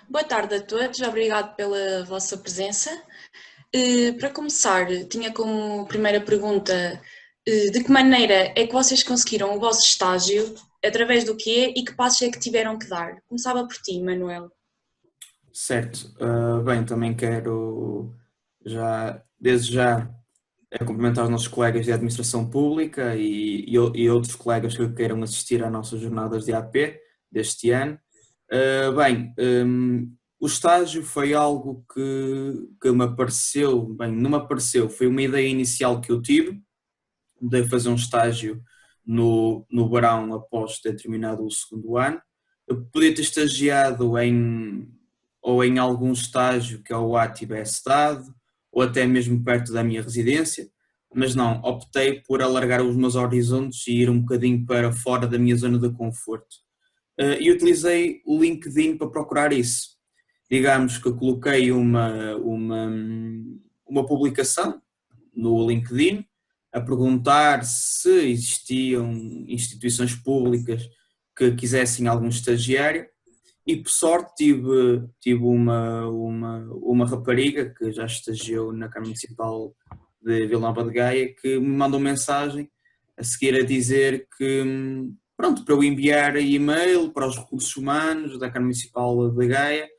Boa tarde a todos, obrigado pela vossa presença. Para começar, tinha como primeira pergunta, de que maneira é que vocês conseguiram o vosso estágio, através do quê e que passos é que tiveram que dar? Começava por ti, Manuel. Certo. Bem, também quero desde já, cumprimentar os nossos colegas de Administração Pública e outros colegas que queiram assistir às nossas jornadas de AP deste ano. Bem, o estágio foi algo que me apareceu, bem, não me apareceu, foi uma ideia inicial que eu tive, de fazer um estágio no verão após ter terminado o segundo ano. Eu podia ter estagiado ou em algum estágio que a UA tivesse dado, ou até mesmo perto da minha residência, mas não, optei por alargar os meus horizontes e ir um bocadinho para fora da minha zona de conforto. E utilizei o LinkedIn para procurar isso. Digamos que eu coloquei uma publicação no LinkedIn a perguntar se existiam instituições públicas que quisessem algum estagiário e por sorte tive uma rapariga que já estagiou na Câmara Municipal de Vila Nova de Gaia que me mandou mensagem a seguir a dizer que, pronto, para eu enviar e-mail para os recursos humanos da Câmara Municipal de Gaia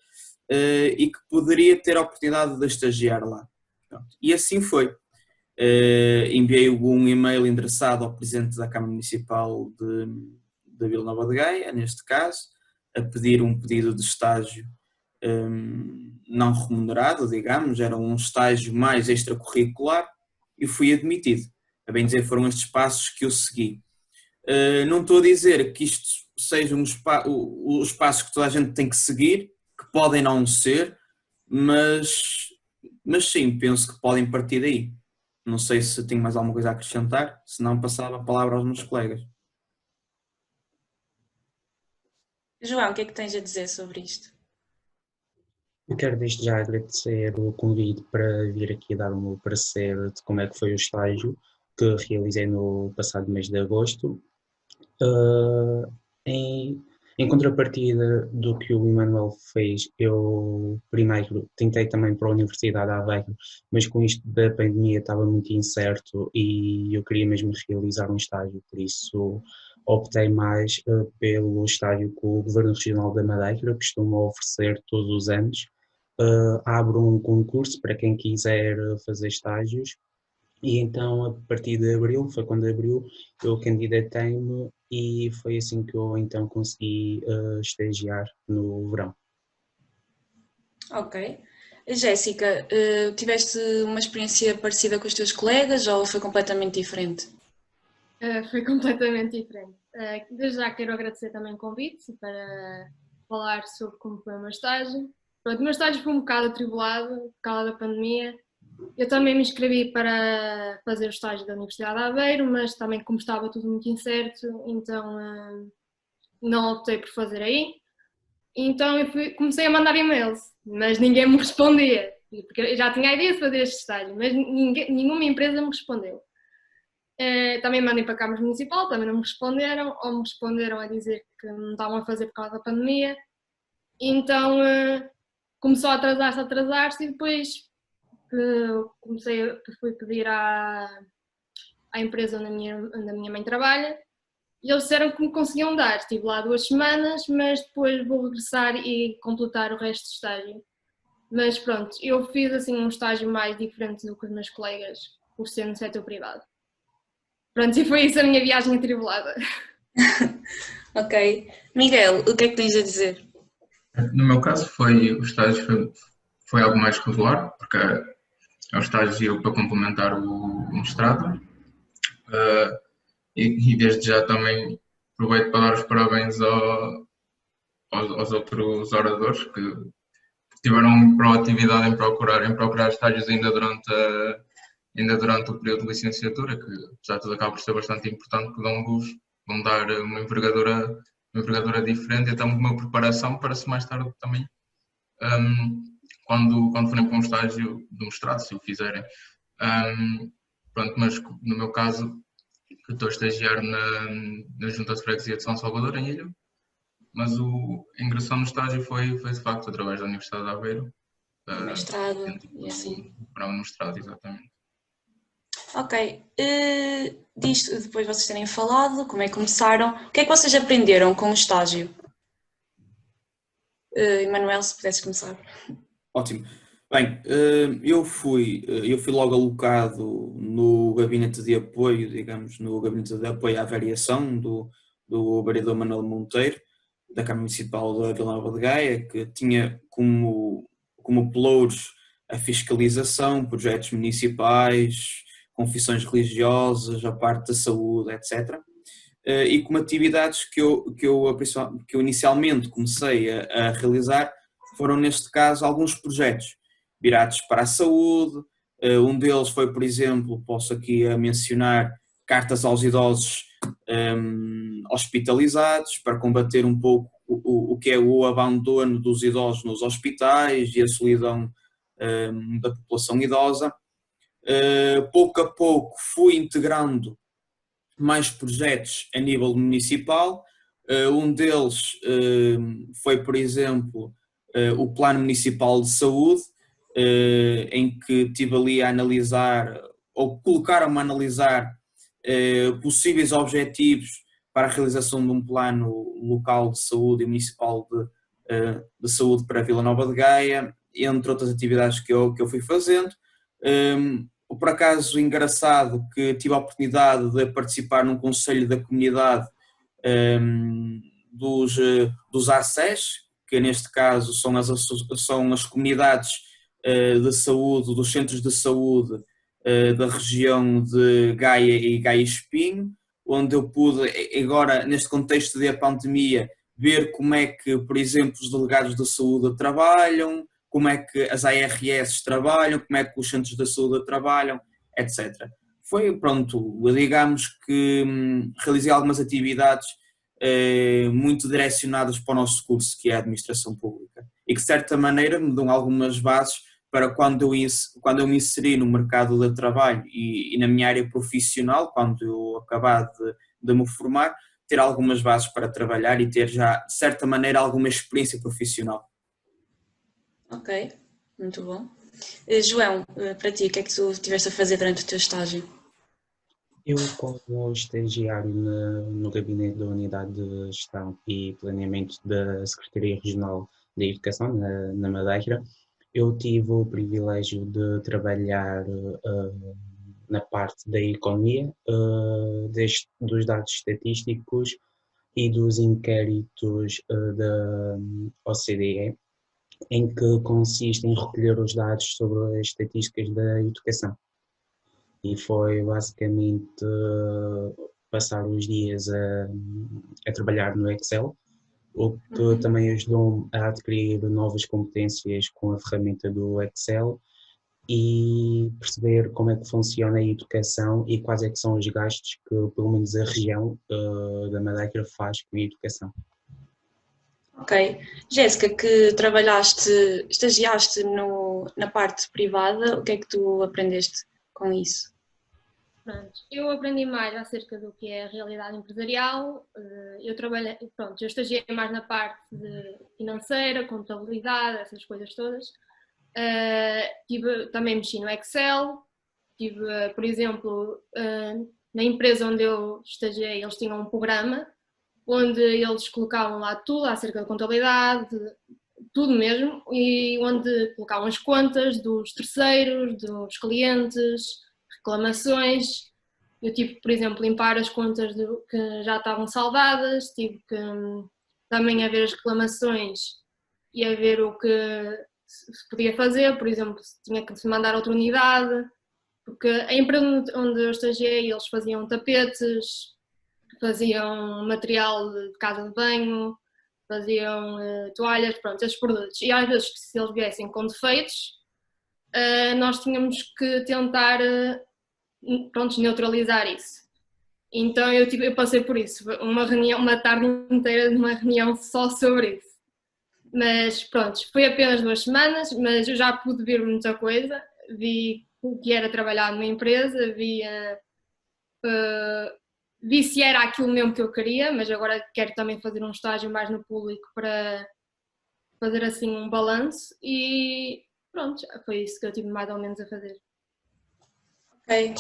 e que poderia ter a oportunidade de estagiar lá. Pronto. E assim foi. Enviei um e-mail endereçado ao Presidente da Câmara Municipal de Vila Nova de Gaia, neste caso, a pedir um pedido de estágio não remunerado, digamos, era um estágio mais extracurricular e fui admitido. A bem dizer, foram estes passos que eu segui. Não estou a dizer que isto sejam os passos que toda a gente tem que seguir, que podem não ser, mas sim, penso que podem partir daí. Não sei se tenho mais alguma coisa a acrescentar, se não passava a palavra aos meus colegas. João, o que é que tens a dizer sobre isto? Eu quero desde já agradecer o convite para vir aqui dar o meu parecer de como é que foi o estágio que realizei no passado mês de agosto. Uh, em, em contrapartida do que o Emanuel fez, eu primeiro tentei também para a Universidade de Aveiro, mas com isto da pandemia estava muito incerto e eu queria mesmo realizar um estágio, por isso optei mais pelo estágio que o Governo Regional da Madeira costuma oferecer todos os anos. Abre um concurso para quem quiser fazer estágios e então a partir de abril, foi quando abriu, eu candidatei-me e foi assim que eu então consegui estagiar no verão. Ok. Jéssica, tiveste uma experiência parecida com os teus colegas ou foi completamente diferente? Foi completamente diferente. Desde já quero agradecer também o convite para falar sobre como foi o meu estágio. Pronto, o meu estágio foi um bocado atribulado por causa da pandemia. Eu também me inscrevi para fazer o estágio da Universidade de Aveiro, mas também como estava tudo muito incerto, então não optei por fazer aí. Então comecei a mandar e-mails, mas ninguém me respondia. Porque eu já tinha a ideia de fazer este estágio, mas nenhuma empresa me respondeu. Também mandei para a Câmara Municipal, também não me responderam, ou me responderam a dizer que não estavam a fazer por causa da pandemia. Então começou a atrasar-se e depois fui pedir à empresa onde a minha mãe trabalha e eles disseram que me conseguiam dar. Estive lá 2 semanas, mas depois vou regressar e completar o resto do estágio. Mas pronto, eu fiz assim um estágio mais diferente do que os meus colegas, por ser no setor privado. Pronto, e foi isso a minha viagem atribulada. Ok. Miguel, o que é que tens a dizer? No meu caso, o estágio foi algo mais regular, porque é um estágio para complementar o mestrado. E desde já também aproveito para dar os parabéns aos outros oradores que tiveram proatividade em procurar estágios ainda durante o período de licenciatura, que apesar de tudo acaba por ser bastante importante, que vão dar uma envergadura diferente e até uma preparação para se mais tarde também, quando forem para um estágio do mestrado, se o fizerem. Pronto, mas no meu caso, que estou a estagiar na Junta de Freguesia de São Salvador, em Ilha, mas a ingressão no estágio foi de facto através da Universidade de Aveiro. Mestrado e assim. Para o mestrado, exatamente. Ok. Disto, depois de vocês terem falado, como é que começaram, o que é que vocês aprenderam com o estágio? Emanuel, se pudesses começar. Ótimo. Bem, eu fui logo alocado no gabinete de apoio, digamos, no gabinete de apoio à variação do vereador Manuel Monteiro, da Câmara Municipal da Vila Nova de Gaia, que tinha como pelouros a fiscalização, projetos municipais, confissões religiosas, a parte da saúde, etc. E como atividades que eu inicialmente comecei a realizar foram, neste caso, alguns projetos virados para a saúde. Um deles foi, por exemplo, posso aqui mencionar cartas aos idosos hospitalizados, para combater um pouco o que é o abandono dos idosos nos hospitais e a solidão da população idosa. Pouco a pouco fui integrando mais projetos a nível municipal. Um deles foi, por exemplo, o Plano Municipal de Saúde, em que estive ali a analisar, ou colocaram-me a analisar possíveis objetivos para a realização de um plano local de saúde e municipal de saúde para Vila Nova de Gaia, entre outras atividades que eu fui fazendo. Por acaso engraçado que tive a oportunidade de participar num conselho da comunidade dos ACES, que neste caso são as comunidades de saúde, dos centros de saúde da região de Gaia e Gaia Espinho, onde eu pude, agora neste contexto da pandemia, ver como é que, por exemplo, os delegados de saúde trabalham, como é que as ARS trabalham, como é que os centros de saúde trabalham, etc. Foi, pronto, digamos que realizei algumas atividades muito direcionadas para o nosso curso, que é a Administração Pública, e que de certa maneira me dão algumas bases para quando eu me inseri no mercado de trabalho e na minha área profissional, quando eu acabar de me formar, ter algumas bases para trabalhar e ter já, de certa maneira, alguma experiência profissional. Ok, muito bom. João, para ti, o que é que tu estiveste a fazer durante o teu estágio? Eu, como estagiário no Gabinete da Unidade de Gestão e Planeamento da Secretaria Regional da Educação, na Madeira, eu tive o privilégio de trabalhar na parte da economia, dos dados estatísticos e dos inquéritos da OCDE, em que consiste em recolher os dados sobre as estatísticas da educação. E foi basicamente passar os dias a trabalhar no Excel, o que também ajudou-me a adquirir novas competências com a ferramenta do Excel e perceber como é que funciona a educação e quais é que são os gastos que, pelo menos, a região da Madeira faz com a educação. Ok. Jéssica, que estagiaste na parte privada, o que é que tu aprendeste com isso? Pronto, eu aprendi mais acerca do que é a realidade empresarial. Eu estagiei mais na parte financeira, contabilidade, essas coisas todas. Também mexi no Excel. Por exemplo, na empresa onde eu estagiei, eles tinham um programa onde eles colocavam lá tudo acerca da contabilidade, tudo mesmo, e onde colocavam as contas dos terceiros, dos clientes, reclamações. Eu tive que, por exemplo, limpar as contas que já estavam saldadas, tive que também a ver as reclamações e a ver o que se podia fazer, por exemplo, se tinha que se mandar outra unidade, porque a empresa onde eu estagiei, eles faziam tapetes, faziam material de casa de banho, faziam toalhas, pronto, esses produtos. E às vezes, se eles viessem com defeitos, nós tínhamos que tentar neutralizar isso. Então eu passei por isso, uma tarde inteira de uma reunião só sobre isso. Mas pronto, foi apenas 2 semanas, mas eu já pude ver muita coisa, vi o que era trabalhar numa empresa, vi vi se era aquilo mesmo que eu queria, mas agora quero também fazer um estágio mais no público para fazer assim um balanço e pronto, foi isso que eu tive mais ou menos a fazer. Ok.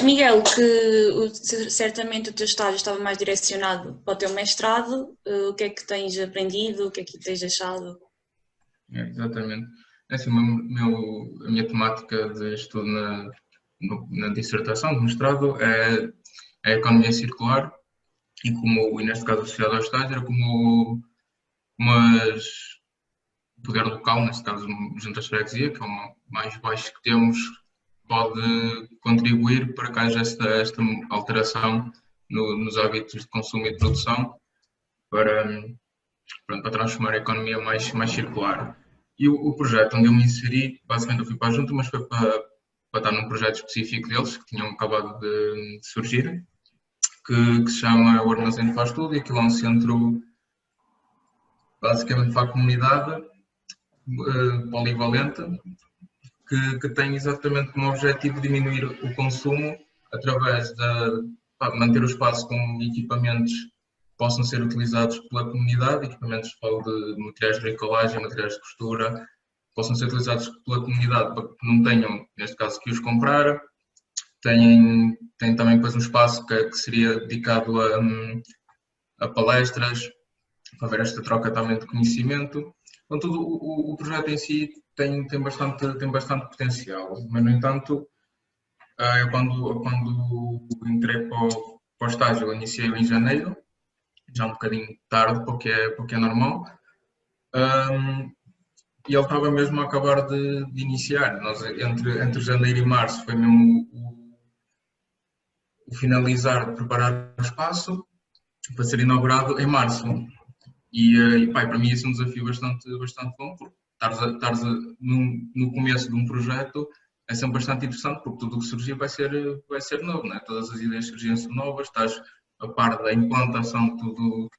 Miguel, certamente o teu estágio estava mais direcionado para o teu mestrado, o que é que tens aprendido, o que é que tens achado? Exatamente. Assim, a minha temática de estudo na dissertação, no mestrado, é a economia circular e neste caso associado ao estágio, era como o poder local, neste caso junto à freguesia, que é o mais baixo que temos, pode contribuir para que haja esta alteração nos hábitos de consumo e de produção para transformar a economia mais circular. E o projeto onde eu me inseri, basicamente eu fui para a junta, mas foi para estar num projeto específico deles, que tinham acabado de surgir, que se chama o Armazém Faz Tudo, e aquilo é um centro basicamente para a comunidade, polivalente, que tem exatamente como objetivo diminuir o consumo através de manter o espaço com equipamentos que possam ser utilizados pela comunidade, equipamentos de materiais de bricolagem, materiais de costura, possam ser utilizados pela comunidade para que não tenham, neste caso, que os comprar. Tem também depois um espaço que seria dedicado a palestras, para ver esta troca também de conhecimento. Então, todo o projeto em si tem bastante potencial, mas, no entanto, eu quando entrei para o estágio, eu iniciei em janeiro, já um bocadinho tarde, porque é normal, e ele estava mesmo a acabar de iniciar. Nós, entre janeiro e março, foi mesmo o finalizar de preparar o espaço para ser inaugurado em março. E para mim isso é um desafio bastante bom, porque estares no começo de um projeto é sempre bastante interessante, porque tudo o que surgir vai ser novo, né? Todas as ideias surgem são novas, estás a par da implantação de tudo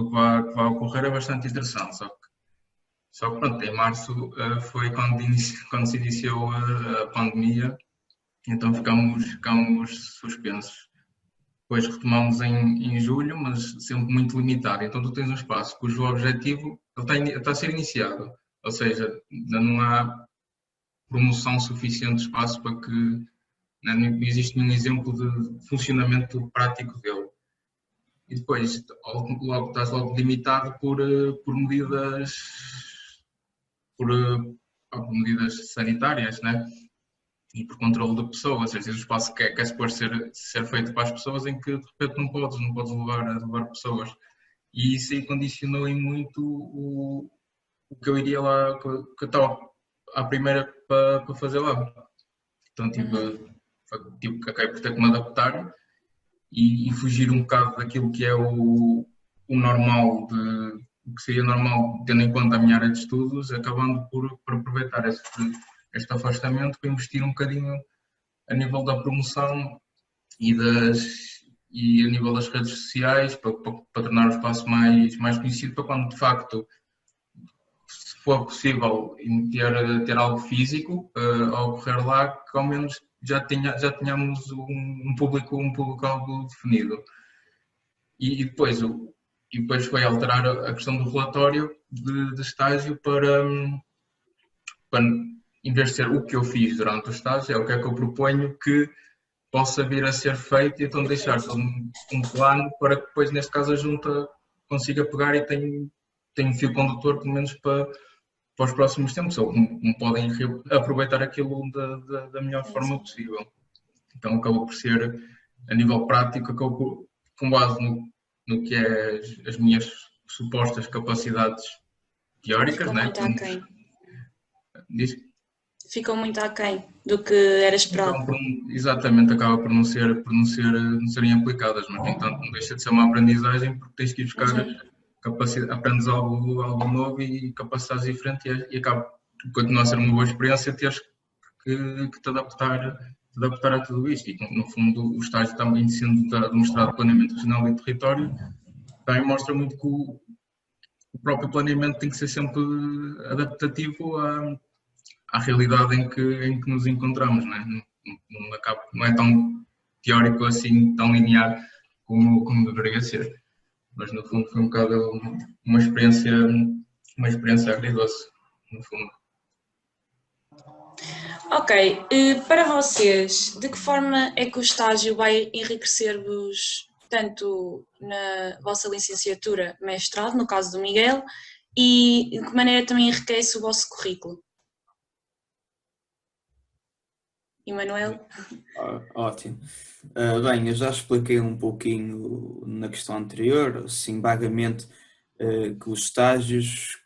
o que vai ocorrer, é bastante interessante. Só que pronto, em março foi quando se iniciou a pandemia, então ficamos suspensos. Depois retomamos em julho, mas sempre muito limitado. Então tu tens um espaço cujo objetivo está a ser iniciado, ou seja, ainda não há promoção suficiente de espaço para que não existe nenhum exemplo de funcionamento prático dele. E depois estás logo limitado por medidas sanitárias, né? E por controle de pessoas, ou seja, o espaço que é suposto ser feito para as pessoas, em que de repente não podes levar pessoas. E isso aí condicionou em muito o que eu iria lá, que eu estava à primeira para fazer lá. Então acabei por ter que me adaptar e fugir um bocado daquilo que é o normal, o que seria normal tendo em conta a minha área de estudos, acabando por aproveitar este afastamento para investir um bocadinho a nível da promoção e a nível das redes sociais, para tornar o espaço mais conhecido, para quando de facto, se for possível, ter algo físico a ocorrer lá, que ao menos já tínhamos um público-alvo definido. E depois foi alterar a questão do relatório de estágio para em vez de ser o que eu fiz durante o estágio, é o que é que eu proponho que possa vir a ser feito, e então deixar um plano para que depois, neste caso, a junta consiga pegar e tenha um fio condutor, pelo menos para os próximos tempos, ou como podem aproveitar aquilo da melhor forma possível. Então acabou por ser, a nível prático, com base no que é as minhas supostas capacidades teóricas, né? Ficou muito aquém do que era esperado. Então, exatamente, acaba por não serem aplicadas, mas, no entanto, não deixa de ser uma aprendizagem, porque tens que ir buscar aprendes algo novo e capacidades diferentes, e acaba, continua a ser uma boa experiência, teres que te adaptar a tudo isto. E, no fundo, o estágio também sendo demonstrado de planeamento regional e território, também mostra muito que o próprio planeamento tem que ser sempre adaptativo à realidade em que nos encontramos, não é? Não é tão teórico assim tão linear como deveria ser. Mas no fundo foi um bocado uma experiência agridoce, no fundo. Ok, para vocês, de que forma é que o estágio vai enriquecer-vos tanto na vossa licenciatura, mestrado, no caso do Miguel, e de que maneira também enriquece o vosso currículo? Emanuel? Ótimo. Bem, eu já expliquei um pouquinho na questão anterior, assim, vagamente, que os estágios,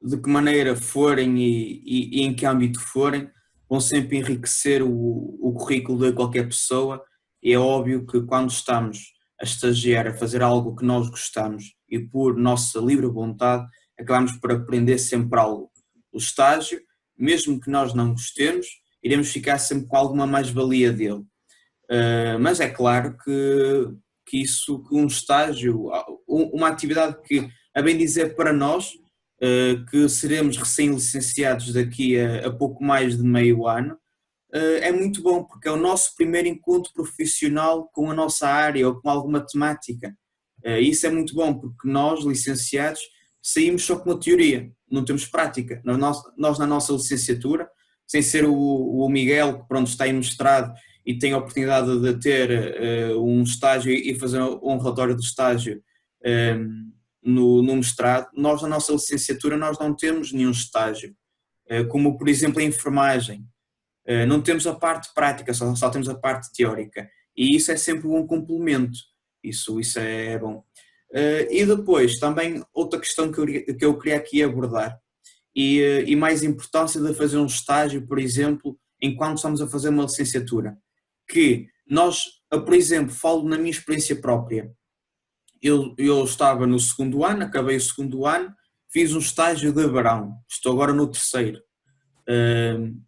de que maneira forem e em que âmbito forem, vão sempre enriquecer o currículo de qualquer pessoa. E é óbvio que quando estamos a estagiar, a fazer algo que nós gostamos e por nossa livre vontade, acabamos por aprender sempre algo. O estágio, mesmo que nós não gostemos, iremos ficar sempre com alguma mais-valia dele. Mas é claro que um estágio, uma atividade que, a bem dizer para nós, que seremos recém-licenciados daqui a pouco mais de meio ano, é muito bom, porque é o nosso primeiro encontro profissional com a nossa área ou com alguma temática. Isso é muito bom, porque nós, licenciados, saímos só com a teoria, não temos prática. Nós na nossa licenciatura, sem ser o Miguel, que pronto, está em mestrado e tem a oportunidade de ter um estágio e fazer um relatório de estágio no mestrado, nós na nossa licenciatura nós não temos nenhum estágio, como por exemplo a enfermagem. Não temos a parte prática, só temos a parte teórica, e isso é sempre um complemento, isso é bom. E depois também outra questão que eu queria aqui abordar, e mais importância de fazer um estágio, por exemplo, enquanto estamos a fazer uma licenciatura, que nós, por exemplo, falo na minha experiência própria, eu estava no segundo ano, acabei o segundo ano, fiz um estágio de verão, estou agora no terceiro,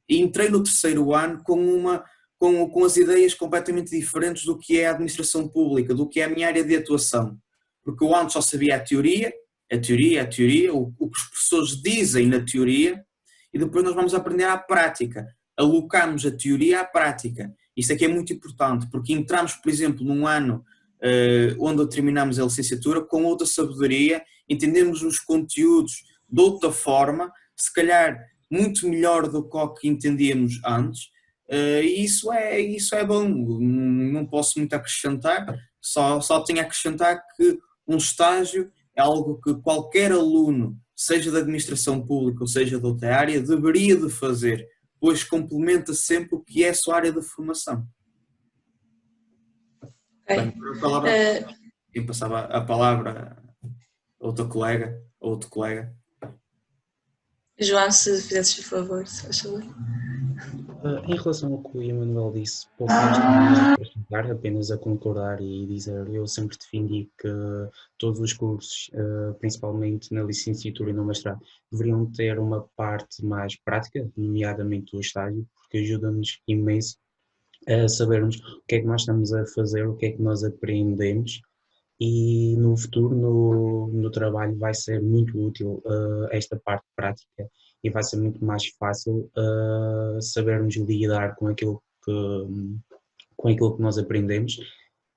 e entrei no terceiro ano com as ideias completamente diferentes do que é a administração pública, do que é a minha área de atuação, porque eu antes só sabia a teoria, o que os professores dizem na teoria, e depois nós vamos aprender à prática, alocamos a teoria à prática. Isso aqui é muito importante, porque entramos, por exemplo, num ano onde terminamos a licenciatura com outra sabedoria, entendemos os conteúdos de outra forma, se calhar muito melhor do que o que entendíamos antes, e isso é bom, não posso muito acrescentar, só tenho a acrescentar que um estágio é algo que qualquer aluno, seja da administração pública ou seja de outra área, deveria de fazer, pois complementa sempre o que é a sua área de formação. Okay. Bem, eu passava a palavra a outra colega, a outro colega. João, se fizesses por favor, se faz favor. Em relação ao que o Emanuel disse, pouco mais a acrescentar, apenas a concordar e dizer, eu sempre defendi que todos os cursos, principalmente na licenciatura e no mestrado, deveriam ter uma parte mais prática, nomeadamente o estágio, porque ajuda-nos imenso a sabermos o que é que nós estamos a fazer, o que é que nós aprendemos, e no futuro, no trabalho, vai ser muito útil esta parte prática e vai ser muito mais fácil sabermos lidar com aquilo que nós aprendemos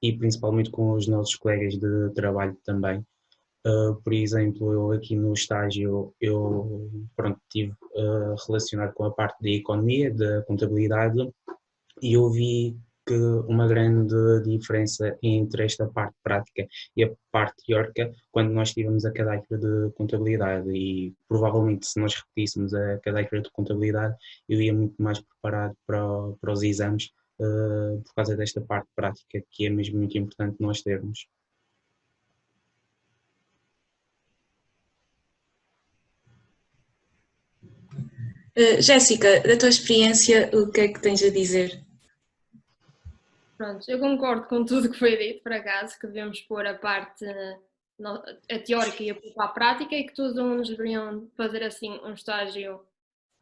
e principalmente com os nossos colegas de trabalho também. Por exemplo, eu aqui no estágio, eu estive relacionado com a parte da economia, da contabilidade, e eu vi que uma grande diferença entre esta parte prática e a parte teórica quando nós tivemos a cadeira de contabilidade, e provavelmente se nós repetíssemos a cadeira de contabilidade eu ia muito mais preparado para os exames por causa desta parte prática que é mesmo muito importante nós termos. Jéssica, da tua experiência, o que é que tens a dizer? Pronto, eu concordo com tudo que foi dito, por acaso, que devemos pôr a parte a teórica e a prática, e que todos os alunos deveriam fazer assim um estágio,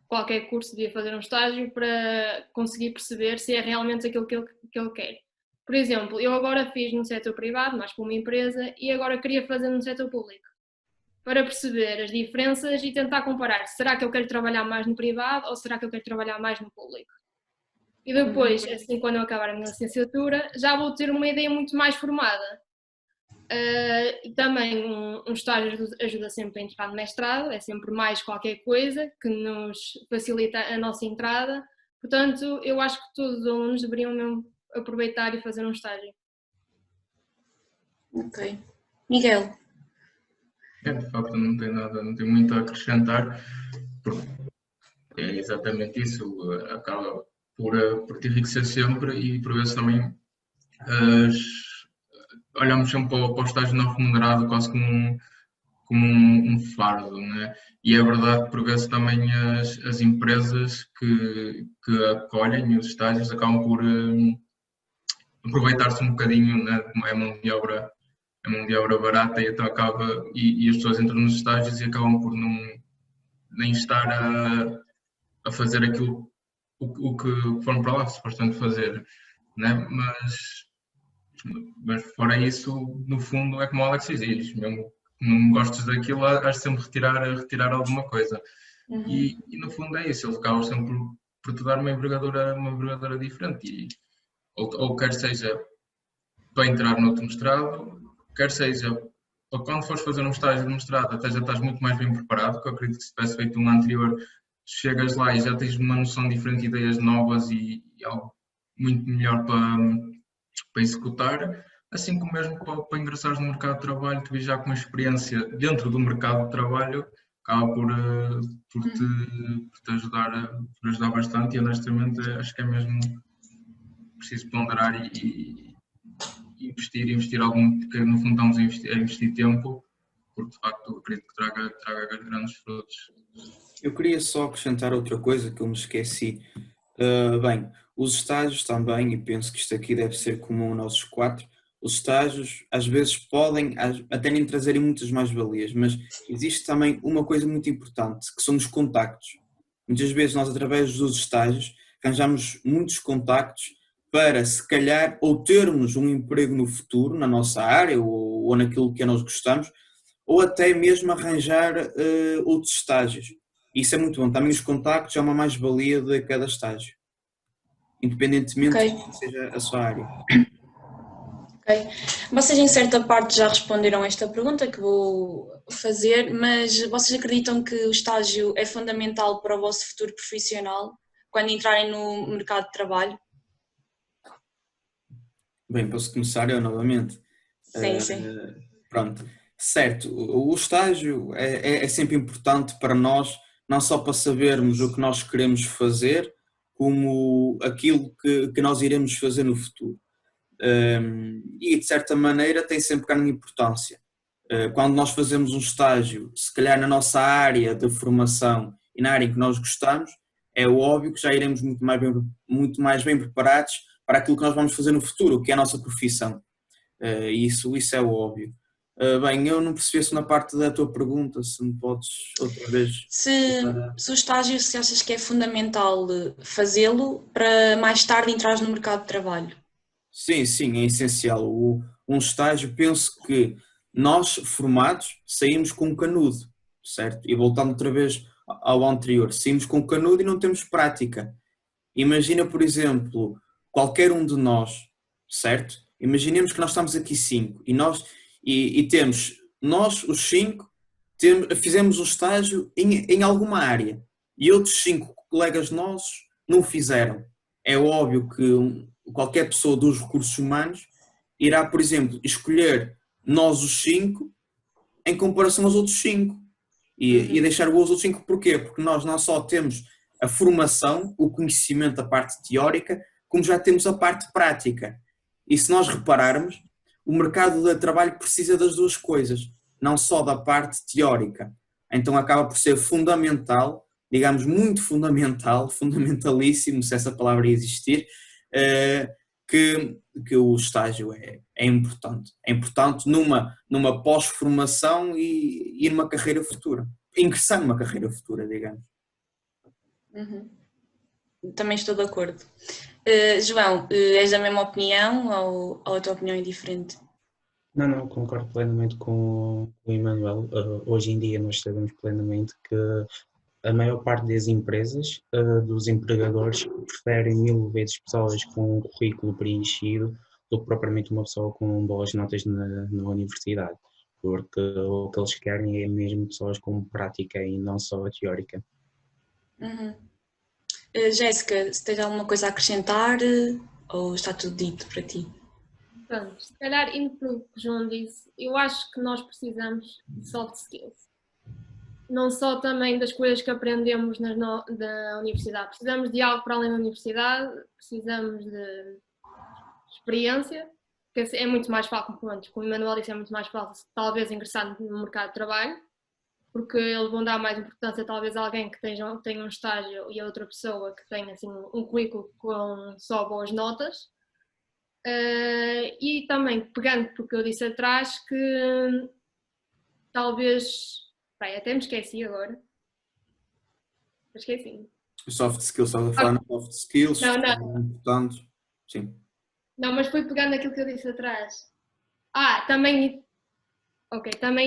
qualquer curso devia fazer um estágio para conseguir perceber se é realmente aquilo que ele quer. Por exemplo, eu agora fiz no setor privado, mais para uma empresa, e agora queria fazer no setor público, para perceber as diferenças e tentar comparar, será que eu quero trabalhar mais no privado ou será que eu quero trabalhar mais no público? E depois, assim, quando eu acabar a minha licenciatura, já vou ter uma ideia muito mais formada. E também um estágio ajuda sempre a entrar no mestrado, é sempre mais qualquer coisa que nos facilita a nossa entrada. Portanto, eu acho que todos os alunos deveriam mesmo aproveitar e fazer um estágio. Ok. Miguel? De facto, não tem nada, não tem muito a acrescentar, porque é exatamente isso, acaba por ter que ser sempre e por vezes também olhamos sempre para o estágio não remunerado quase como um fardo, né? E é verdade que por vezes também as empresas que acolhem os estágios acabam por aproveitar-se um bocadinho, né? É mão de obra barata e então acaba e as pessoas entram nos estágios e acabam por não nem estar a fazer aquilo o que foram para lá supostamente fazer, né? Mas fora isso, no fundo é como o Alex diz, mesmo que não gostes daquilo, has de sempre retirar alguma coisa. E no fundo é isso, eles acabam sempre por te dar uma envergadura diferente. Ou quer seja para entrar no outro mestrado, quer seja para quando fores fazer um estágio de mestrado, até já estás muito mais bem preparado, que eu acredito que se tivesse feito um anterior, chegas lá e já tens uma noção diferente, ideias novas e algo muito melhor para executar, assim como mesmo para ingressares no mercado de trabalho, tu já com uma experiência dentro do mercado de trabalho, acaba por te ajudar bastante e honestamente acho que é mesmo preciso ponderar e investir algum, porque no fundo estamos a investir tempo, porque de facto acredito que traga grandes frutos. Eu queria só acrescentar outra coisa que eu me esqueci. Bem, os estágios também, e penso que isto aqui deve ser comum a nós quatro, os estágios às vezes podem até nem trazerem muitas mais-valias, mas existe também uma coisa muito importante, que são os contactos. Muitas vezes nós, através dos estágios, arranjamos muitos contactos para, se calhar, ou termos um emprego no futuro, na nossa área, ou naquilo que nós gostamos, ou até mesmo arranjar outros estágios. Isso é muito bom. Também os contactos é uma mais-valia de cada estágio, independentemente de seja a sua área. Ok. Vocês em certa parte já responderam a esta pergunta que vou fazer, mas vocês acreditam que o estágio é fundamental para o vosso futuro profissional quando entrarem no mercado de trabalho? Bem, posso começar eu novamente? Sim. Pronto, certo. O estágio é sempre importante para nós, não só para sabermos o que nós queremos fazer, como aquilo que nós iremos fazer no futuro. E de certa maneira tem sempre grande importância. Quando nós fazemos um estágio, se calhar na nossa área de formação e na área em que nós gostamos, é óbvio que já iremos muito mais bem preparados para aquilo que nós vamos fazer no futuro, que é a nossa profissão. Isso é óbvio. Bem, eu não percebi se na parte da tua pergunta, se me podes outra vez... Se o estágio, se achas que é fundamental fazê-lo para mais tarde entrar no mercado de trabalho? Sim, é essencial. Um estágio, penso que nós, formados, saímos com um canudo, certo? E voltando outra vez ao anterior, saímos com um canudo e não temos prática. Imagina, por exemplo, qualquer um de nós, certo? Imaginemos que nós estamos aqui 5 e temos, nós os 5, fizemos um estágio em alguma área e outros 5 colegas nossos não o fizeram. É óbvio que qualquer pessoa dos recursos humanos irá, por exemplo, escolher nós os 5 em comparação aos outros 5 e deixar os outros 5 porquê? Porque nós não só temos a formação, o conhecimento da parte teórica, como já temos a parte prática. E se nós repararmos, o mercado de trabalho precisa das duas coisas, não só da parte teórica. Então acaba por ser fundamental, digamos muito fundamental, fundamentalíssimo, se essa palavra existir, que o estágio é importante. É importante numa pós-formação e numa carreira futura. Ingressar numa carreira futura, digamos. Também estou de acordo. João, és da mesma opinião ou a tua opinião é diferente? Não, concordo plenamente com o Emanuel. Hoje em dia nós sabemos plenamente que a maior parte das empresas, dos empregadores, preferem 1000 vezes pessoas com um currículo preenchido do que propriamente uma pessoa com boas notas na universidade, porque o que eles querem é mesmo pessoas com prática e não só teórica. Uhum. Jéssica, se tens alguma coisa a acrescentar ou está tudo dito para ti? Pronto, se calhar indo para o que o João disse, eu acho que nós precisamos de soft skills. Não só também das coisas que aprendemos da universidade. Precisamos de algo para além da universidade, precisamos de experiência, que é muito mais fácil, como o Emanuel disse, é muito mais fácil talvez ingressar no mercado de trabalho, porque eles vão dar mais importância talvez a alguém que tenha um estágio e a outra pessoa que tenha assim, um currículo com só boas notas. E também pegando porque eu disse atrás que talvez... Bem, até me esqueci agora. Esqueci. Soft skills, estás a falar nas soft skills, Não. importantes. Sim. Não, mas foi pegando aquilo que eu disse atrás. Também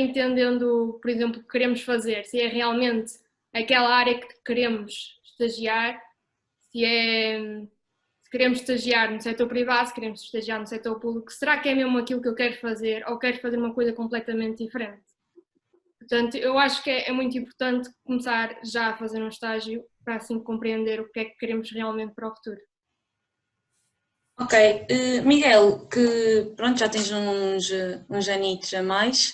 entendendo, por exemplo, o que queremos fazer, se é realmente aquela área que queremos estagiar, se queremos estagiar no setor privado, se queremos estagiar no setor público, será que é mesmo aquilo que eu quero fazer ou quero fazer uma coisa completamente diferente? Portanto, eu acho que é muito importante começar já a fazer um estágio para assim compreender o que é que queremos realmente para o futuro. Ok, Miguel, que pronto, já tens uns anitos a mais,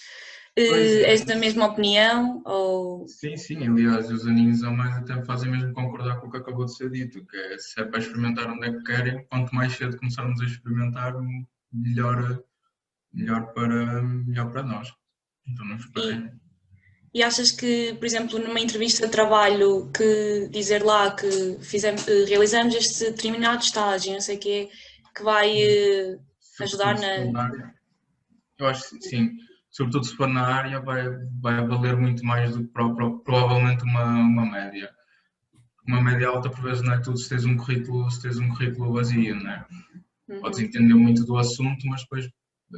és da mesma opinião? Ou... Sim, aliás, os aninhos a mais até me fazem mesmo concordar com o que acabou de ser dito, que é, se é para experimentar onde é que querem, quanto mais cedo começarmos a experimentar, melhor para nós. Então não esperem. E achas que, por exemplo, numa entrevista de trabalho, que dizer lá que realizamos este determinado estágio, não sei o quê, que vai ajudar na... Eu acho que sim, sobretudo se for na área, vai valer muito mais do que provavelmente uma média. Uma média alta, por vezes, não é tudo se tens um currículo vazio, não é? Podes entender muito do assunto, mas depois,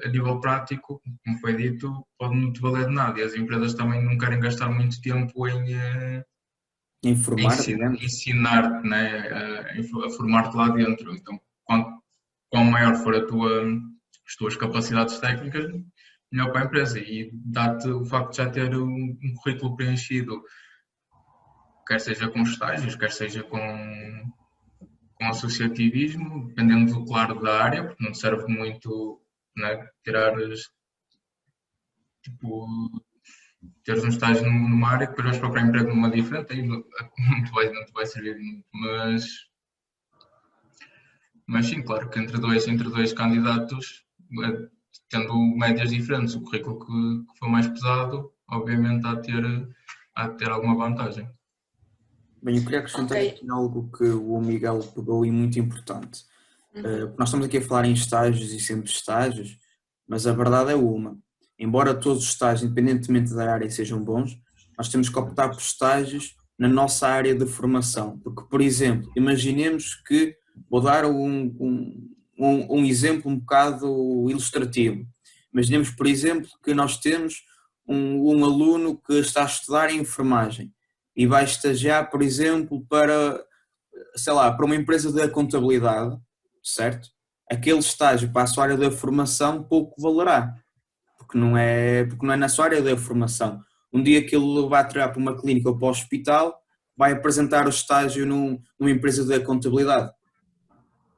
a nível prático, como foi dito, pode não te valer de nada. E as empresas também não querem gastar muito tempo em ensinar-te, né? A formar-te lá dentro. Então, quanto maior for as tuas capacidades técnicas, melhor para a empresa. E dá-te o facto de já ter um currículo preenchido, quer seja com estágios, quer seja com associativismo, dependendo, claro, da área, porque não te serve muito, né, tirares um estágio numa área que depois vais procurar emprego numa diferente, aí não te vai servir muito, mas sim, claro que entre dois candidatos, tendo médias diferentes, o currículo que for mais pesado, obviamente há de ter alguma vantagem. Bem, eu queria acrescentar aqui algo que o Miguel pegou e muito importante. Nós estamos aqui a falar em estágios e sempre estágios, mas a verdade é uma. Embora todos os estágios, independentemente da área, sejam bons, nós temos que optar por estágios na nossa área de formação. Porque, por exemplo, imaginemos que, vou dar um exemplo um bocado ilustrativo. Imaginemos, por exemplo, que nós temos um aluno que está a estudar em enfermagem e vai estagiar, por exemplo, para uma empresa de contabilidade, certo? Aquele estágio para a sua área da formação pouco valerá, porque não é na sua área da formação. Um dia que ele vai tirar para uma clínica ou para o hospital, vai apresentar o estágio numa empresa de contabilidade.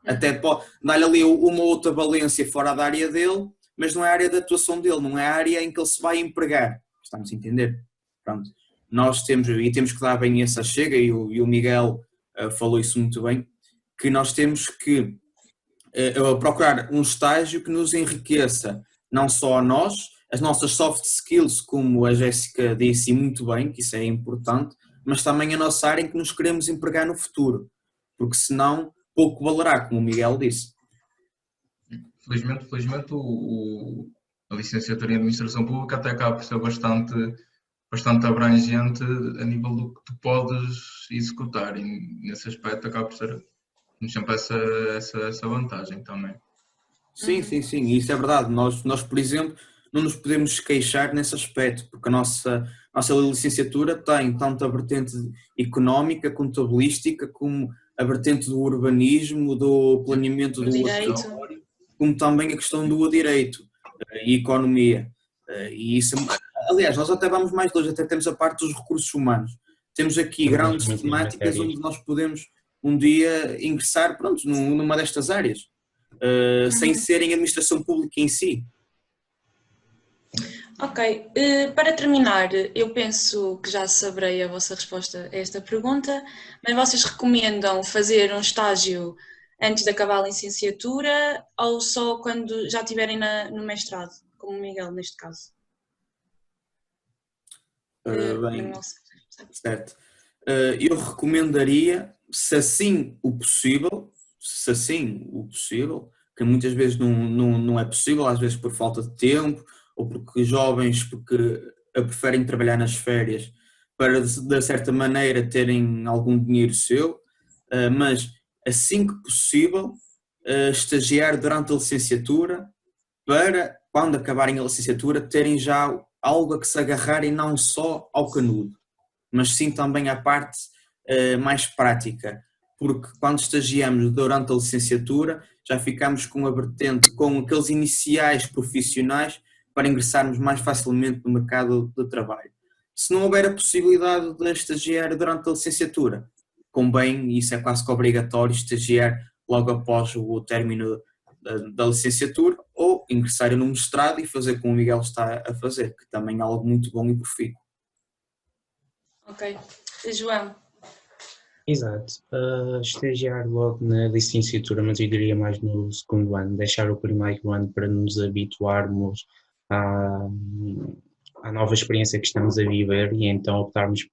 Até pode dar-lhe ali uma outra valência fora da área dele, mas não é a área de atuação dele, não é a área em que ele se vai empregar. Estamos a entender? Pronto. Nós temos que dar bem essa chega, e o Miguel falou isso muito bem, que nós temos que procurar um estágio que nos enriqueça, não só a nós, as nossas soft skills, como a Jéssica disse muito bem, que isso é importante, mas também a nossa área em que nos queremos empregar no futuro, porque senão pouco valerá, como o Miguel disse. Felizmente a licenciatura em Administração Pública até acaba por ser bastante abrangente a nível do que tu podes executar, e nesse aspecto acaba por ser sempre essa vantagem também. Sim, isso é verdade. Nós, por exemplo, não nos podemos queixar nesse aspecto, porque a nossa licenciatura tem tanto a vertente económica, contabilística, como a vertente do urbanismo, do planeamento Do do direito. território, como também a questão do direito e economia. E isso, aliás, nós até vamos mais longe, até temos a parte dos recursos humanos. Temos aqui grandes muitas temáticas matérias. onde nós podemos um dia ingressar, pronto, numa destas áreas, sem ser em administração pública em si. Ok, para terminar, eu penso que já saberei a vossa resposta a esta pergunta, mas vocês recomendam fazer um estágio antes de acabar a licenciatura ou só quando já estiverem no mestrado, como o Miguel neste caso? Bem, certo. Eu recomendaria, se assim o possível, que muitas vezes não é possível, às vezes por falta de tempo, ou porque jovens preferem trabalhar nas férias para, de certa maneira, terem algum dinheiro seu, mas assim que possível, estagiar durante a licenciatura para, quando acabarem a licenciatura, terem já algo a que se agarrarem não só ao canudo, mas sim também à parte mais prática, porque quando estagiamos durante a licenciatura já ficamos com a vertente, com aqueles iniciais profissionais para ingressarmos mais facilmente no mercado de trabalho. Se não houver a possibilidade de estagiar durante a licenciatura, convém, e isso é quase que obrigatório, estagiar logo após o término da licenciatura ou ingressar no mestrado e fazer como o Miguel está a fazer, que também é algo muito bom e profícuo. Ok. João? Exato. Estagiar logo na licenciatura, mas eu diria mais no segundo ano, deixar o primeiro ano para nos habituarmos à nova experiência que estamos a viver e então optarmos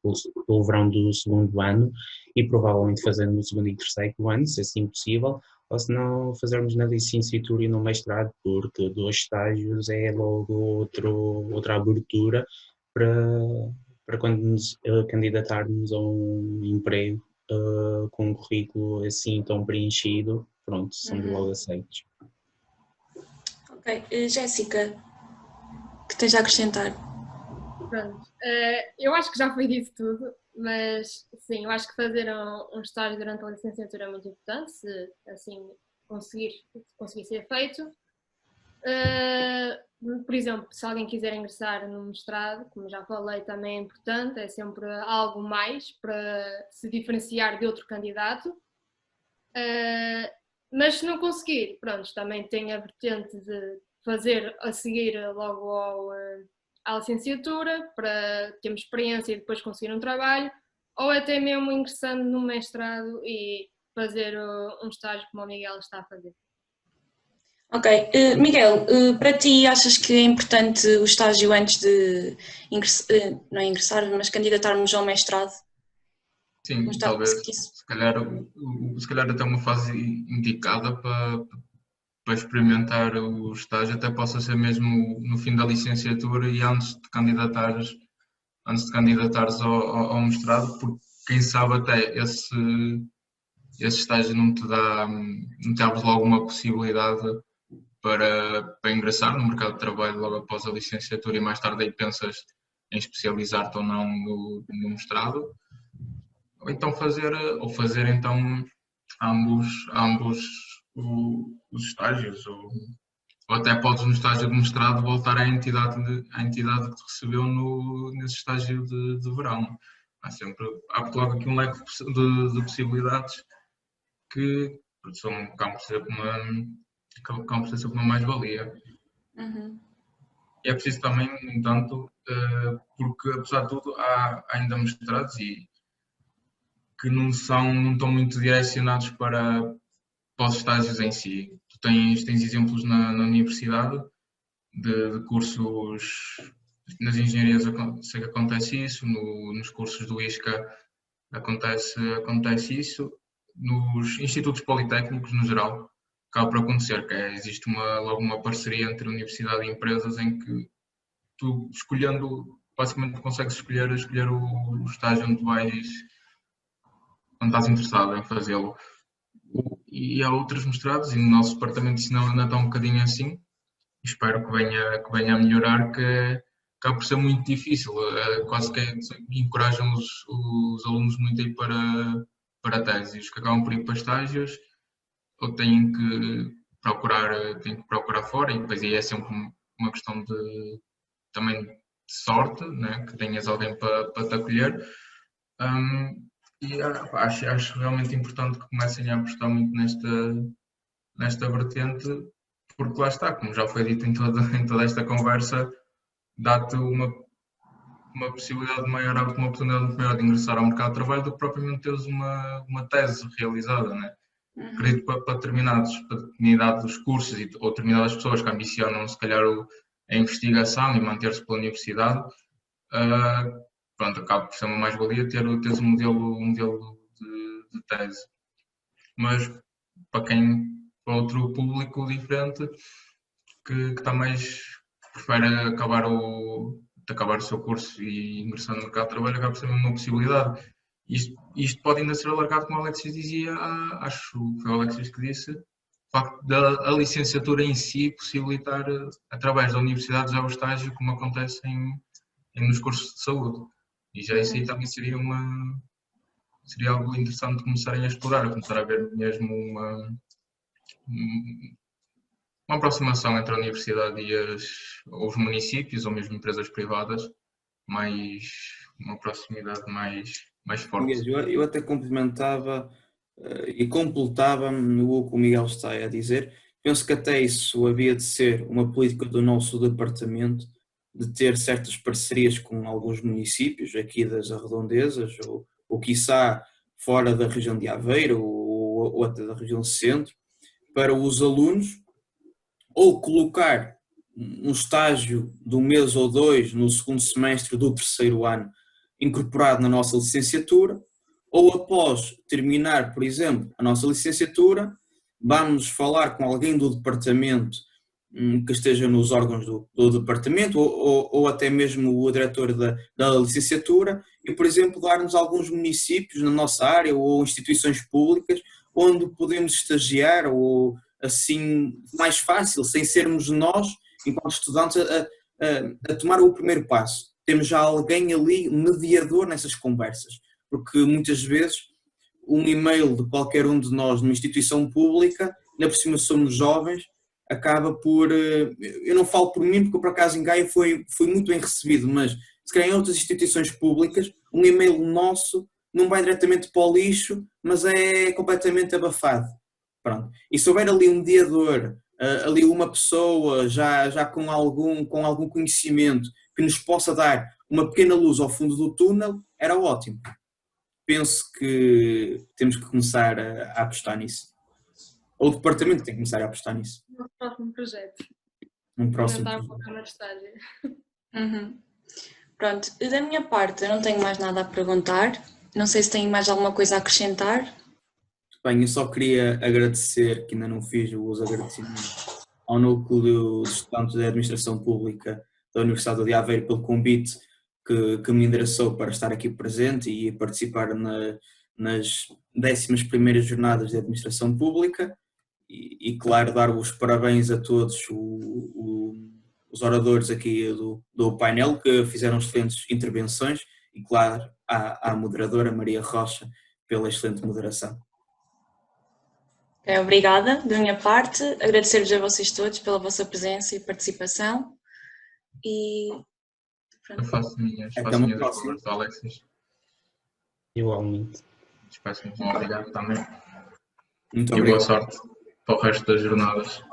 pelo verão do segundo ano e provavelmente fazer no segundo e terceiro ano, se assim possível, ou se não fazermos na licenciatura e no mestrado, porque 2 estágios é logo outra abertura para quando nos candidatarmos a um emprego com um currículo assim tão preenchido, pronto, somos logo aceitos. Ok. Jéssica, que tens a acrescentar? Pronto, eu acho que já foi dito tudo, mas sim, eu acho que fazer um estágio durante a licenciatura é muito importante, se assim conseguir ser feito. Por exemplo, se alguém quiser ingressar no mestrado, como já falei, também é importante, é sempre algo mais para se diferenciar de outro candidato. Mas se não conseguir, pronto, também tem a vertente de fazer a seguir logo à licenciatura, para termos experiência e depois conseguir um trabalho, ou até mesmo ingressando no mestrado e fazer um estágio como o Miguel está a fazer. Ok. Miguel, para ti achas que é importante o estágio antes de não ingressar, mas candidatarmos ao mestrado? Sim, talvez, se calhar até uma fase indicada para experimentar o estágio, até possa ser mesmo no fim da licenciatura e antes de candidatares ao mestrado, porque quem sabe até esse estágio não te abre logo uma possibilidade para ingressar no mercado de trabalho logo após a licenciatura e mais tarde aí pensas em especializar-te ou não no mestrado. Ou então fazer então ambos os estágios, ou até podes no estágio de mestrado voltar à entidade que te recebeu nesse estágio de verão. Há logo aqui um leque de possibilidades que acabam por ser sempre uma mais-valia. E é preciso também, no entanto, porque apesar de tudo há ainda mestrados que não estão muito direcionados para os estágios em si. Tu tens exemplos na universidade de cursos, nas engenharias sei que acontece isso, nos cursos do ISCA acontece isso, nos institutos politécnicos no geral, acaba por acontecer, existe logo uma parceria entre universidade e empresas em que tu basicamente consegues escolher o estágio onde estás interessado em fazê-lo. E há outros mestrados, e no nosso departamento isso não está um bocadinho assim, espero que venha a melhorar, que acaba por ser muito difícil. Quase que encorajam os alunos muito a ir para teses. Os que acabam por ir para estágios ou têm que procurar fora, e depois aí é sempre uma questão também de sorte, né? Que tenhas alguém para te acolher. E acho realmente importante que comecem a apostar muito nesta vertente, porque lá está, como já foi dito em toda esta conversa, dá-te uma possibilidade maior, uma oportunidade maior de ingressar ao mercado de trabalho do que propriamente teres uma tese realizada, né? Acredito para determinados cursos ou determinadas pessoas que ambicionam se calhar a investigação e manter-se pela universidade, pronto, acaba por ser uma mais-valia teres um modelo de tese. Mas para outro público diferente que está mais, prefere acabar o seu curso e ingressar no mercado de trabalho, acaba por ser uma possibilidade. Isto pode ainda ser alargado, como o Alexis dizia, acho que foi o Alexis que disse, o facto da licenciatura em si possibilitar, através da universidade, já o estágio, como acontece nos cursos de saúde. E já isso aí também seria algo interessante de começarem a explorar, começar a ver mesmo uma aproximação entre a universidade e os municípios, ou mesmo empresas privadas, uma proximidade mais forte. Eu até complementava e completava-me o que o Miguel está a dizer. Penso que até isso havia de ser uma política do nosso departamento, de ter certas parcerias com alguns municípios aqui das redondezas, ou quiçá fora da região de Aveiro, ou até da região centro, para os alunos, ou colocar um estágio de um mês ou dois no segundo semestre do terceiro ano incorporado na nossa licenciatura, ou após terminar, por exemplo, a nossa licenciatura, vamos falar com alguém do departamento que esteja nos órgãos do departamento, ou até mesmo o diretor da licenciatura, e, por exemplo, dar-nos alguns municípios na nossa área ou instituições públicas onde podemos estagiar, ou assim, mais fácil, sem sermos nós, enquanto estudantes, a tomar o primeiro passo. Temos já alguém ali, mediador nessas conversas, porque muitas vezes um e-mail de qualquer um de nós numa instituição pública, ainda por cima somos jovens, acaba por, eu não falo por mim porque por acaso em Gaia foi muito bem recebido, mas se calhar em outras instituições públicas, um e-mail nosso não vai diretamente para o lixo, mas é completamente abafado. Pronto. E se houver ali um mediador, ali uma pessoa já com algum conhecimento que nos possa dar uma pequena luz ao fundo do túnel, era ótimo. Penso que temos que começar a apostar nisso. Ou o departamento tem que começar a apostar nisso. No próximo projeto. Um próximo Tentar projeto. focar no estágio. Pronto, da minha parte eu não tenho mais nada a perguntar. Não sei se tem mais alguma coisa a acrescentar. Bem, eu só queria agradecer, que ainda não fiz os agradecimentos, ao Núcleo de Estudantes da Administração Pública da Universidade de Aveiro pelo convite que me endereçou para estar aqui presente e participar nas 11ª Jornadas de Administração Pública e claro, dar os parabéns a todos os oradores aqui do painel que fizeram excelentes intervenções e claro, à moderadora Maria Rocha pela excelente moderação. Obrigada, da minha parte, agradecer-vos a vocês todos pela vossa presença e participação e Eu faço minhas as palavras do Alexis. Igualmente. Despeço-me, obrigado também. Muito e obrigado. Boa sorte para o resto das jornadas.